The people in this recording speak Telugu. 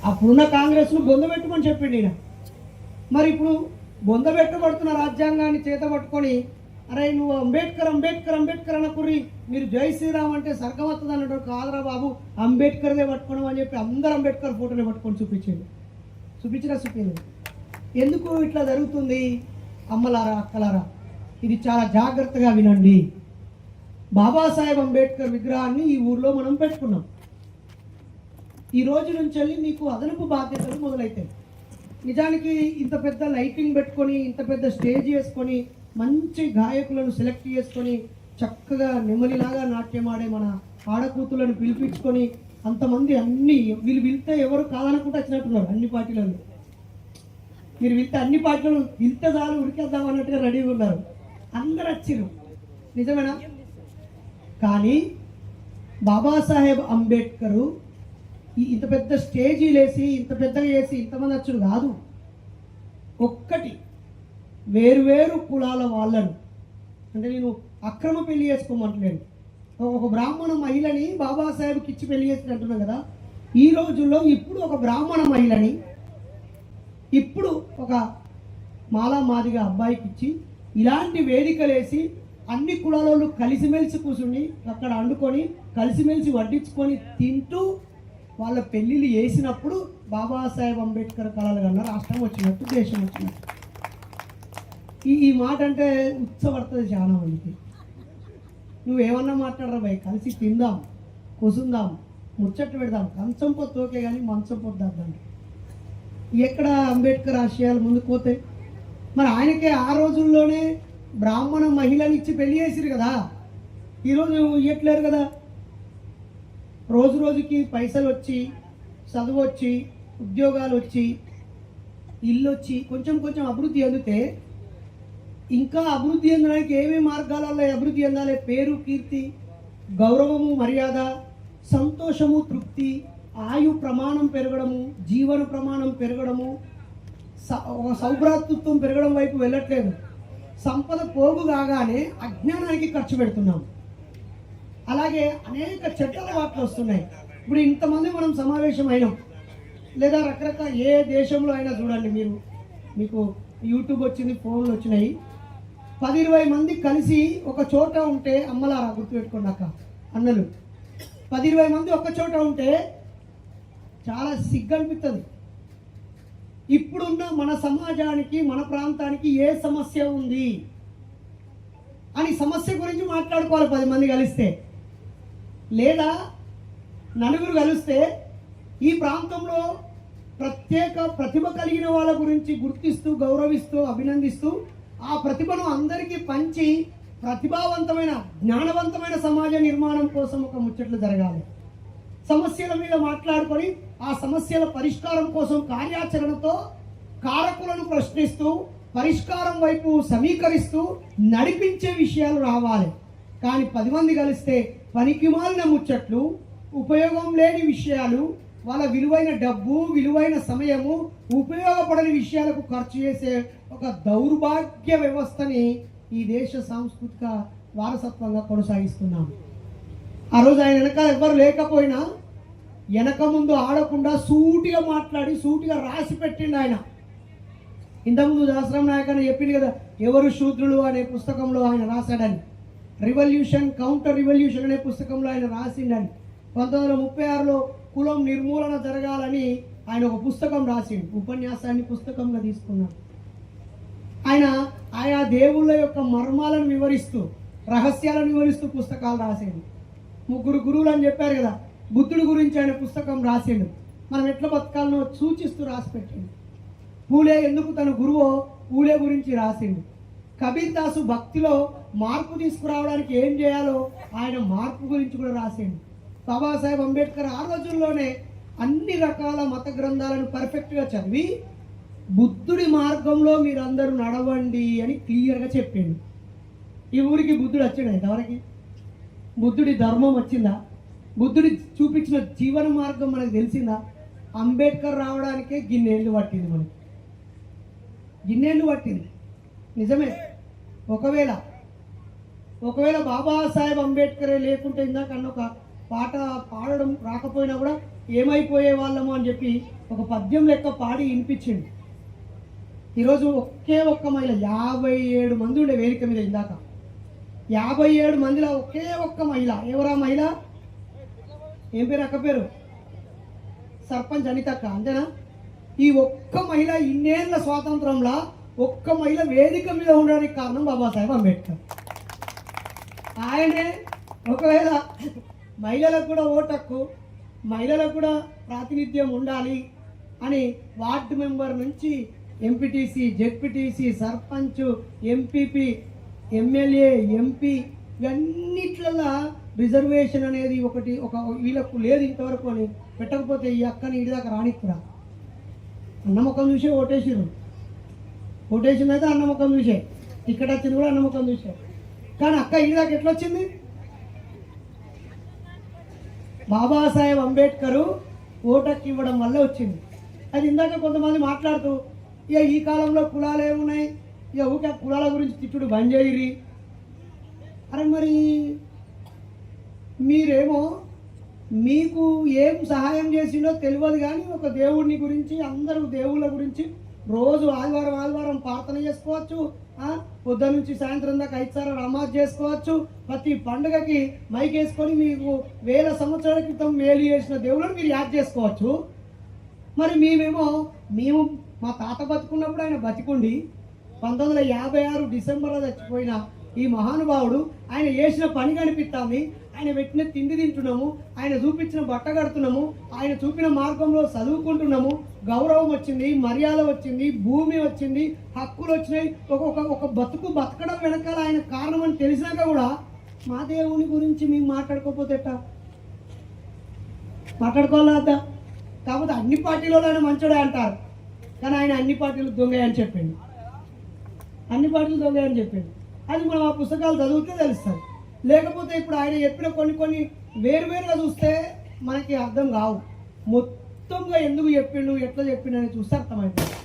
అప్పుడున్న కాంగ్రెస్ను బొందబెట్టుమని చెప్పిండు ఈయన. మరి ఇప్పుడు బొందబెట్టబడుతున్న రాజ్యాంగాన్ని చేతబట్టుకొని అరే నువ్వు అంబేద్కర్ అంబేద్కర్ అంబేద్కర్ అన్నకుర్రి మీరు జై శ్రీరామ్ అంటే స్వర్గం వస్తుంది అన్నట్టు కాదురా బాబు అంబేద్కర్దే పట్టుకోవడం అని చెప్పి అందరు అంబేద్కర్ ఫోటోని పట్టుకొని చూపించింది. ఎందుకు ఇట్లా జరుగుతుంది? అమ్మలారా అక్కలారా, ఇది చాలా జాగ్రత్తగా వినండి. బాబాసాహెబ్ అంబేద్కర్ విగ్రహాన్ని ఈ ఊర్లో మనం పెట్టుకున్నాం. ఈ రోజు నుంచి వెళ్ళి మీకు అదనపు బాధ్యతలు మొదలైతాయి. నిజానికి ఇంత పెద్ద లైటింగ్ పెట్టుకొని ఇంత పెద్ద స్టేజ్ వేసుకొని మంచి గాయకులను సెలెక్ట్ చేసుకొని చక్కగా నెమలిలాగా నాట్యం ఆడే మన ఆడకూతులను పిలిపించుకొని అంతమంది వీళ్ళు వెళ్తే ఎవరు కాదనుకుంటే వచ్చినట్టున్నారు. అన్ని పార్టీలలో మీరు వెళ్తే అన్ని పార్టీలు వెళ్తే చాలు ఉరికేద్దాం అన్నట్టుగా రెడీగా ఉన్నారు. అందరు వచ్చిర్రు, నిజమేనా? కానీ బాబాసాహెబ్ అంబేద్కరు ఇంత పెద్ద స్టేజీలు వేసి ఇంత పెద్దగా చేసి ఇంతమంది వచ్చుడు కాదు. ఒక్కటి వేరు కులాల వాళ్ళను, అంటే నేను అక్రమ పెళ్లి చేసుకోమంటలేను, ఒక బ్రాహ్మణ మహిళని బాబాసాహెబ్కి ఇచ్చి పెళ్లి చేసి అంటున్నాను కదా. ఈ రోజుల్లో ఇప్పుడు ఒక బ్రాహ్మణ మహిళని ఇప్పుడు ఒక మాదిగా అబ్బాయికి ఇచ్చి ఇలాంటి వేదికలేసి అన్ని కులాలలో కలిసిమెలిసి కూర్చుని అక్కడ వండుకొని కలిసిమెలిసి వడ్డించుకొని తింటూ వాళ్ళ పెళ్ళిళ్ళు చేసినప్పుడు బాబాసాహెబ్ అంబేద్కర్ కళలు కన్నా రాష్ట్రం వచ్చినట్టు దేశం వచ్చినట్టు. ఈ మాట అంటే ఉత్సపడుతుంది చాలా మందికి. నువ్వేమన్నా మాట్లాడరా భయ్, కలిసి తిందాం, కూసుందాం, ముచ్చట్లు పెడదాం, కంచం పొత్తు ఓకే కానీ మంచం పొద్దాం. ఎక్కడ అంబేద్కర్ ఆశయాలు ముందుకు పోతే? మరి ఆయనకే ఆ రోజుల్లోనే బ్రాహ్మణ మహిళని ఇచ్చి పెళ్లి చేసిరు కదా, ఈరోజు ఇవ్వట్లేరు కదా. రోజు రోజుకి పైసలు వచ్చి, చదువు వచ్చి, ఉద్యోగాలు వచ్చి, ఇల్లు వచ్చి కొంచెం అభివృద్ధి చెందితే ఇంకా అభివృద్ధి చెందడానికి ఏమేమి మార్గాలలో అభివృద్ధి చెందాలి? పేరు, కీర్తి, గౌరవము, మర్యాద, సంతోషము, తృప్తి, ఆయు ప్రమాణం పెరగడము, జీవన ప్రమాణం పెరగడము, సౌభ్రాతృత్వం పెరగడం వైపు వెళ్ళట్లేదు. సంపద పోగు కాగానే అజ్ఞానానికి ఖర్చు పెడుతున్నాం. అలాగే అనేక చెడ్డ అలవాట్లు వస్తున్నాయి. ఇప్పుడు ఇంతమంది మనం సమావేశం అయినాం, లేదా రకరకాల ఏ దేశంలో అయినా చూడండి, మీకు యూట్యూబ్ వచ్చింది, ఫోన్లు వచ్చినాయి. 10-20 మంది కలిసి ఒక చోట ఉంటే, అమ్మలారా గుర్తుపెట్టుకోండి అక్క అన్నలు, 10-20 మంది ఒక చోట ఉంటే చాలా సిగ్గు అనిపిస్తుంది. ఇప్పుడున్న మన సమాజానికి, మన ప్రాంతానికి ఏ సమస్య ఉంది అని సమస్య గురించి మాట్లాడుకోవాలి 10 మంది కలిస్తే. లేదా నలుగురు కలిస్తే ఈ ప్రాంతంలో ప్రత్యేక ప్రతిభ కలిగిన వాళ్ళ గురించి గుర్తిస్తూ, గౌరవిస్తూ, అభినందిస్తూ ఆ ప్రతిభను అందరికీ పంచి ప్రతిభావంతమైన, జ్ఞానవంతమైన సమాజ నిర్మాణం కోసం ఒక ముచ్చట్లు జరగాలి. సమస్యల మీద మాట్లాడుకొని ఆ సమస్యల పరిష్కారం కోసం కార్యాచరణతో కారకులను ప్రశ్నిస్తూ పరిష్కారం వైపు సమీకరిస్తూ నడిపించే విషయాలు రావాలి. కానీ 10 మంది కలిస్తే పనికిమాలిన ముచ్చట్లు, ఉపయోగం లేని విషయాలు, వాళ్ళ విలువైన డబ్బు, విలువైన సమయము, ఉపయోగపడని విషయాలకు ఖర్చు చేసే ఒక దౌర్భాగ్య వ్యవస్థని ఈ దేశ సాంస్కృతిక వారసత్వంగా కొనసాగిస్తున్నాం. ఆ రోజు ఆయన వెనక ఎవరు లేకపోయినా వెనక ముందు ఆడకుండా సూటిగా మాట్లాడి సూటిగా రాసి పెట్టిండు ఆయన. ఇంతకుముందు దాసరాం నాయక్ అని చెప్పింది కదా, ఎవరు శూద్రులు అనే పుస్తకంలో ఆయన రాశాడని. రివల్యూషన్, కౌంటర్ రివల్యూషన్ అనే పుస్తకంలో ఆయన రాసిండని. 1936లో కులం నిర్మూలన జరగాలని ఆయన ఒక పుస్తకం రాసిండు. ఉపన్యాసాన్ని పుస్తకంగా తీసుకున్నాడు. ఆయన ఆయా దేవుళ్ళ యొక్క మర్మాలను వివరిస్తూ, రహస్యాలను వివరిస్తూ పుస్తకాలు రాసిండు. 3 గురువులు అని చెప్పారు కదా, బుద్ధుడి గురించి ఆయన పుస్తకం రాసిండు. మనం ఎట్లా బతకాలనో సూచిస్తూ రాసి పెట్టిండు. పూలే ఎందుకు తన గురువో పూలే గురించి రాసిండు. కబీర్ దాసు భక్తిలో మార్పు తీసుకురావడానికి ఏం చేయాలో ఆయన మార్పు గురించి కూడా రాసిండు. బాబాసాహెబ్ అంబేద్కర్ ఆ రోజుల్లోనే అన్ని రకాల మత గ్రంథాలను పర్ఫెక్ట్గా చదివి బుద్ధుడి మార్గంలో మీరందరూ నడవండి అని క్లియర్గా చెప్పిండు. ఈ ఊరికి బుద్ధుడు వచ్చాడు ఇంతవరకు? బుద్ధుడి ధర్మం వచ్చిందా? బుద్ధుడి చూపించిన జీవన మార్గం మనకు తెలిసిందా? అంబేద్కర్ రావడానికే గిన్నేళ్ళు పట్టింది, మనకి గిన్నేళ్ళు పట్టింది. నిజమే. ఒకవేళ బాబాసాహెబ్ అంబేద్కరే లేకుంటే ఇందాక అన్న ఒక పాట పాడడం రాకపోయినా కూడా ఏమైపోయే వాళ్ళము అని చెప్పి ఒక పద్యం లెక్క పాడి వినిపించింది. ఈరోజు ఒకే ఒక్క మహిళ 57 మంది ఉండే వేదిక మీద ఇందాక 57 మందిలో ఒకే ఒక్క మహిళ. ఎవరా మహిళ? ఏం పేరు? అక్క పేరు సర్పంచ్ అనితక్క, అంతేనా? ఈ ఒక్క మహిళ ఇన్నేళ్ల స్వాతంత్రంలో ఒక్క మహిళ వేదిక మీద ఉండడానికి కారణం బాబాసాహెబ్ అంబేద్కర్. ఆయనే ఒకవేళ మహిళలకు కూడా ఓటు హక్కు, మహిళలకు కూడా ప్రాతినిధ్యం ఉండాలి అని వార్డు మెంబర్ నుంచి MPTC, ZPTC, sarpanch, MPP, MLA, MP ఇవన్నిట్లలో రిజర్వేషన్ అనేది ఒకటి వీళ్ళకు లేదు ఇంతవరకు అని పెట్టకపోతే ఈ అక్కని ఇంటి దాకా రానిక్కురా. అన్నముఖం చూసే ఓటేసిరు. ఓటేసింది అయితే అన్నముఖం చూసే, టికెట్ వచ్చింది కూడా అన్నముఖం చూసే. కానీ అక్క ఇంటి దాకా ఎట్లా వచ్చింది? బాబాసాహెబ్ అంబేద్కర్ ఓటక్కి ఇవ్వడం వల్ల వచ్చింది. అది ఇందాక కొంతమంది మాట్లాడుతూ ఇక ఈ కాలంలో కులాలు ఏమున్నాయి, ఇక ఊకే కులాల గురించి తిట్టుడు బంద్ చేయరి. అరే మరి మీరేమో మీకు ఏం సహాయం చేసిండో తెలియదు, కానీ ఒక దేవుడిని గురించి, అందరూ దేవుళ్ళ గురించి రోజు ఆదివారం ప్రార్థన చేసుకోవచ్చు, పొద్దున్న నుంచి సాయంత్రం దాకా 5 సార్లు నమాజ్ చేసుకోవచ్చు, ప్రతి పండుగకి మైక్ వేసుకొని మీకు 1000 సంవత్సరాల క్రితం మేలు చేసిన దేవుళ్ళని మీరు యాద్ చేసుకోవచ్చు. మరి మేము మా తాత బతుకున్నప్పుడు ఆయన బతికుండి 1956 డిసెంబర్లో చచ్చిపోయిన ఈ మహానుభావుడు ఆయన చేసిన పని కనిపిస్తాము, ఆయన పెట్టిన తిండి తింటున్నాము, ఆయన చూపించిన బట్ట కడుతున్నాము, ఆయన చూపిన మార్గంలో చదువుకుంటున్నాము, గౌరవం వచ్చింది, మర్యాద వచ్చింది, భూమి వచ్చింది, హక్కులు వచ్చినాయి. ఒక బతకడం వెనకాల ఆయన కారణం అని తెలిసినాక కూడా మా దేవుని గురించి మేము మాట్లాడుకోకపోతే ఎట్టా? మాట్లాడుకోవాలా? కాకపోతే అన్ని పార్టీలలో ఆయన మంచోడే అంటారు, కానీ ఆయన అన్ని పార్టీలు దొంగ అని చెప్పిండు. అన్ని పార్టీలు దొంగ అని చెప్పిండు. అది మనం ఆ పుస్తకాలు చదివితే తెలుస్తుంది. లేకపోతే ఇప్పుడు ఆయన చెప్పిన కొన్ని వేరువేరుగా చూస్తే మనకి అర్థం కావు. మొత్తంగా ఎందుకు చెప్పిండు, ఎట్లా చెప్పిండు అని చూస్తే అర్థమవుతుంది.